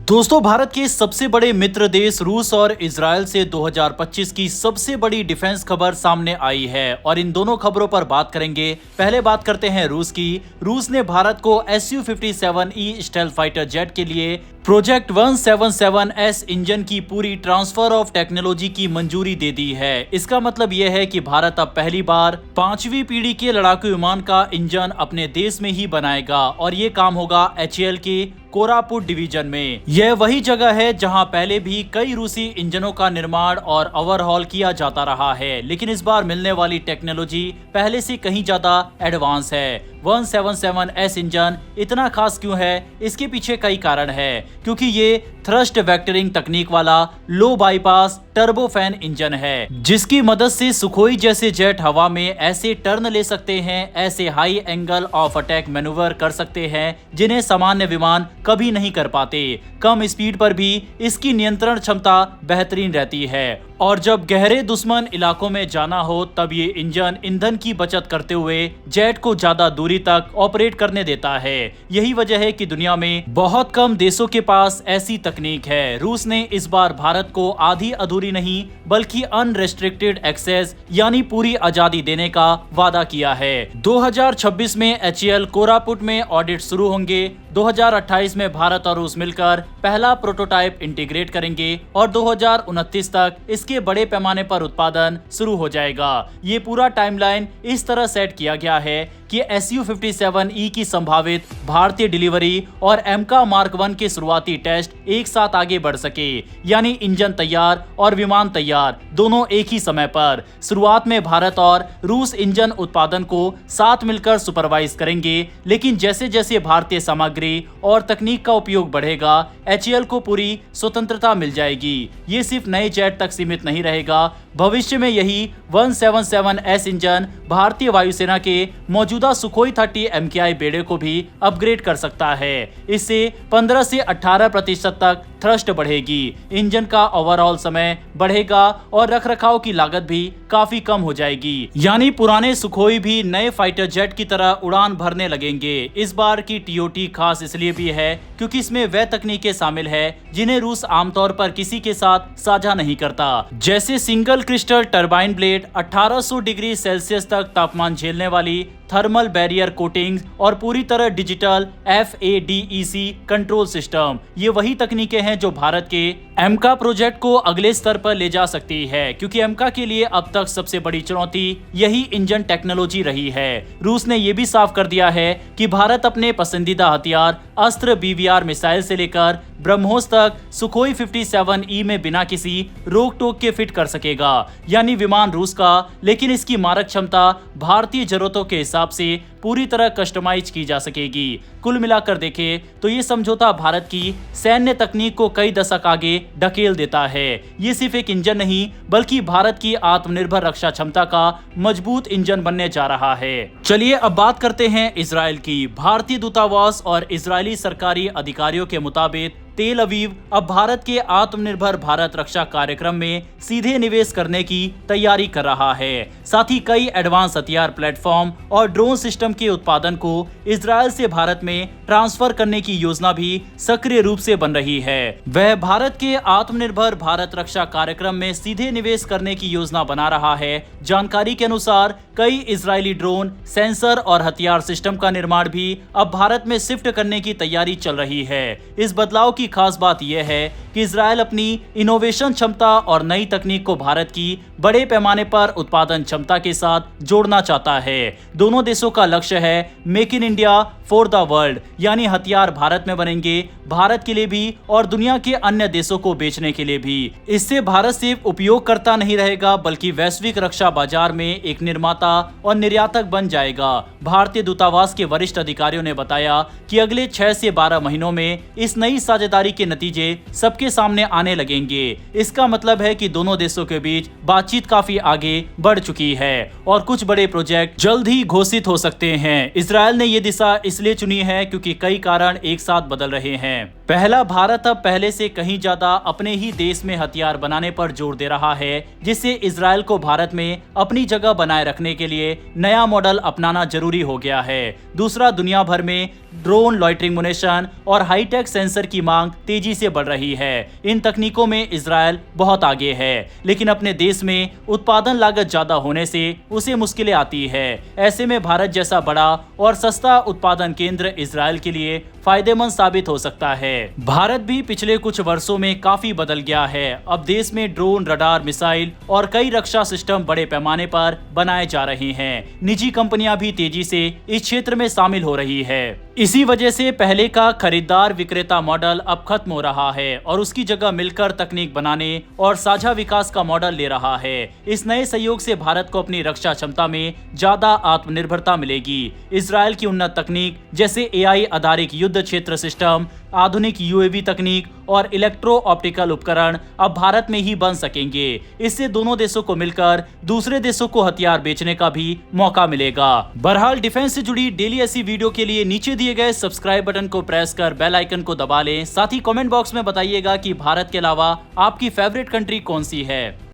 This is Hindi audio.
दोस्तों, भारत के सबसे बड़े मित्र देश रूस और इजरायल से 2025 की सबसे बड़ी डिफेंस खबर सामने आई है और इन दोनों खबरों पर बात करेंगे। पहले बात करते हैं रूस की। रूस ने भारत को Su-57E स्टेल्थ फाइटर जेट के लिए प्रोजेक्ट 177S इंजन की पूरी ट्रांसफर ऑफ टेक्नोलॉजी की मंजूरी दे दी है। इसका मतलब यह है कि भारत अब पहली बार 5वीं पीढ़ी के लड़ाकू विमान का इंजन अपने देश में ही बनाएगा और ये काम होगा HAL के कोरापुट डिवीजन में। यह वही जगह है जहां पहले भी कई रूसी इंजनों का निर्माण और ओवरहॉल किया जाता रहा है, लेकिन इस बार मिलने वाली टेक्नोलॉजी पहले से कहीं ज्यादा एडवांस है। 177S इंजन इतना खास क्यों है? इसके पीछे कई कारण है, क्योंकि ये थ्रस्ट वेक्टरिंग तकनीक वाला लो बाईपास टर्बोफैन इंजन है, जिसकी मदद से सुखोई जैसे जेट हवा में ऐसे टर्न ले सकते हैं, ऐसे high angle of attack manoeuvre कर सकते हैं जिन्हें सामान्य विमान कभी नहीं कर पाते। कम स्पीड पर भी इसकी नियंत्रण क्षमता बेहतरीन रहती है और जब गहरे दुश्मन इलाकों में जाना हो तब ये इंजन ईंधन की बचत करते हुए जेट को ज्यादा दूरी तक ऑपरेट करने देता है। यही वजह है कि दुनिया में बहुत कम देशों के पास ऐसी तकनीक है। रूस ने इस बार भारत को आधी अधूरी नहीं बल्कि अनरेस्ट्रिक्टेड एक्सेस यानी पूरी आजादी देने का वादा किया है। 2026 में HAL कोरापुट में ऑडिट शुरू होंगे। 2028 में भारत और रूस मिलकर पहला प्रोटोटाइप इंटीग्रेट करेंगे और 2029 तक इसके बड़े पैमाने पर उत्पादन शुरू हो जाएगा। ये पूरा टाइमलाइन इस तरह सेट किया गया है कि Su-57E की संभावित भारतीय डिलीवरी और एमका मार्क 1 के शुरुआती टेस्ट एक साथ आगे बढ़ सके, यानी इंजन तैयार और विमान तैयार दोनों एक ही समय पर। शुरुआत में भारत और रूस इंजन उत्पादन को साथ मिलकर सुपरवाइज करेंगे, लेकिन जैसे जैसे भारतीय सामग्री और तकनीक का उपयोग बढ़ेगा HAL को पूरी स्वतंत्रता मिल जाएगी। ये सिर्फ नए जेट तक सीमित नहीं रहेगा। भविष्य में यही 177S इंजन भारतीय वायुसेना के मौजूदा सुखोई 30 MKI बेड़े को भी अपग्रेड कर सकता है। इससे 15 से 18% तक थ्रस्ट बढ़ेगी, इंजन का ओवरऑल समय बढ़ेगा और रखरखाव की लागत भी काफी कम हो जाएगी। यानी पुराने सुखोई भी नए फाइटर जेट की तरह उड़ान भरने लगेंगे। इस बार की TOT खास इसलिए भी है क्योंकि इसमें वह तकनीकें शामिल है जिन्हें रूस आमतौर पर किसी के साथ साझा नहीं करता, जैसे single crystal turbine blade, 1800 degree Celsius तक तापमान झेलने वाली थर्मल बैरियर कोटिंग्स और पूरी तरह डिजिटल FADEC कंट्रोल सिस्टम। ये वही तकनीकें हैं जो भारत के एमका प्रोजेक्ट को अगले स्तर पर ले जा सकती है, क्योंकि एमका के लिए अब तक सबसे बड़ी चुनौती यही इंजन टेक्नोलॉजी रही है। रूस ने यह भी साफ कर दिया है कि भारत अपने पसंदीदा हथियार अस्त्र BVR मिसाइल से लेकर ब्रह्मोस तक सुखोई 57E में बिना किसी रोक टोक के फिट कर सकेगा, यानी विमान रूस का, लेकिन इसकी मारक क्षमता भारतीय जरूरतों के हिसाब से पूरी तरह कस्टमाइज की जा सकेगी। कुल मिलाकर देखें तो ये समझौता भारत की सैन्य तकनीक को कई दशक आगे ढकेल देता है। ये सिर्फ एक इंजन नहीं बल्कि भारत की आत्मनिर्भर रक्षा क्षमता का मजबूत इंजन बनने जा रहा है। चलिए अब बात करते हैं इजराइल की। भारतीय दूतावास और इजरायली सरकारी अधिकारियों के मुताबिक तेल अवीव अब भारत के आत्मनिर्भर भारत रक्षा कार्यक्रम में सीधे निवेश करने की तैयारी कर रहा है। साथ ही कई एडवांस हथियार प्लेटफॉर्म और ड्रोन सिस्टम के उत्पादन को इजरायल से भारत में ट्रांसफर करने की योजना भी सक्रिय रूप से बन रही है। वह भारत के आत्मनिर्भर भारत रक्षा कार्यक्रम में सीधे निवेश करने की योजना बना रहा है। जानकारी के अनुसार कई इजरायली ड्रोन, सेंसर और हथियार सिस्टम का निर्माण भी अब भारत में शिफ्ट करने की तैयारी चल रही है। इस बदलाव की खास बात यह है कि इजरायल अपनी इनोवेशन क्षमता और नई तकनीक को भारत की बड़े पैमाने पर उत्पादन क्षमता के साथ जोड़ना चाहता है। दोनों देशों का लक्ष्य है make in India for the world, यानी हथियार भारत में बनेंगे, भारत के लिए भी और दुनिया के अन्य देशों को बेचने के लिए भी। इससे भारत सिर्फ उपयोगकर्ता नहीं रहेगा बल्कि वैश्विक रक्षा बाजार में एक निर्माता और निर्यातक बन जाएगा। भारतीय दूतावास के वरिष्ठ अधिकारियों ने बताया कि अगले 6 से 12 महीनों में इस नई साझेदारी के नतीजे सबके सामने आने लगेंगे। इसका मतलब है कि दोनों देशों के बीच बातचीत काफी आगे बढ़ चुकी है और कुछ बड़े प्रोजेक्ट जल्द ही घोषित हो सकते हैं। इजरायल ने ये दिशा इसलिए चुनी है क्योंकि कई कारण एक साथ बदल रहे हैं। पहला, भारत अब पहले से कहीं ज्यादा अपने ही देश में हथियार बनाने पर जोर दे रहा है, जिससे इजरायल को भारत में अपनी जगह बनाए रखने के लिए नया मॉडल अपनाना जरूरी हो गया है। दूसरा, दुनिया भर में ड्रोन, लॉइटरिंग मुनेशन और हाईटेक सेंसर की मांग तेजी से बढ़ रही है। इन तकनीकों में इजरायल बहुत आगे है, लेकिन अपने देश में उत्पादन लागत ज्यादा होने से उसे मुश्किलें आती है। ऐसे में भारत जैसा बड़ा और सस्ता उत्पादन केंद्र इजरायल के लिए फायदेमंद साबित हो सकता है। भारत भी पिछले कुछ वर्षों में काफी बदल गया है। अब देश में ड्रोन, रडार, मिसाइल और कई रक्षा सिस्टम बड़े पैमाने पर बनाए जा रहे हैं। निजी कंपनियां भी तेजी से इस क्षेत्र में शामिल हो रही है। इसी वजह से पहले का खरीदार विक्रेता मॉडल अब खत्म हो रहा है और उसकी जगह मिलकर तकनीक बनाने और साझा विकास का मॉडल ले रहा है। इस नए सहयोग से भारत को अपनी रक्षा क्षमता में ज्यादा आत्मनिर्भरता मिलेगी। इजरायल की उन्नत तकनीक जैसे AI आधारित युद्ध क्षेत्र सिस्टम, आधुनिक UAV तकनीक और इलेक्ट्रो ऑप्टिकल उपकरण अब भारत में ही बन सकेंगे। इससे दोनों देशों को मिलकर दूसरे देशों को हथियार बेचने का भी मौका मिलेगा। बहरहाल, डिफेंस से जुड़ी डेली ऐसी वीडियो के लिए नीचे दिए गए सब्सक्राइब बटन को प्रेस कर बेल आइकन को दबा लें। साथ ही कमेंट बॉक्स में बताइएगा कि भारत के अलावा आपकी फेवरेट कंट्री कौन सी है।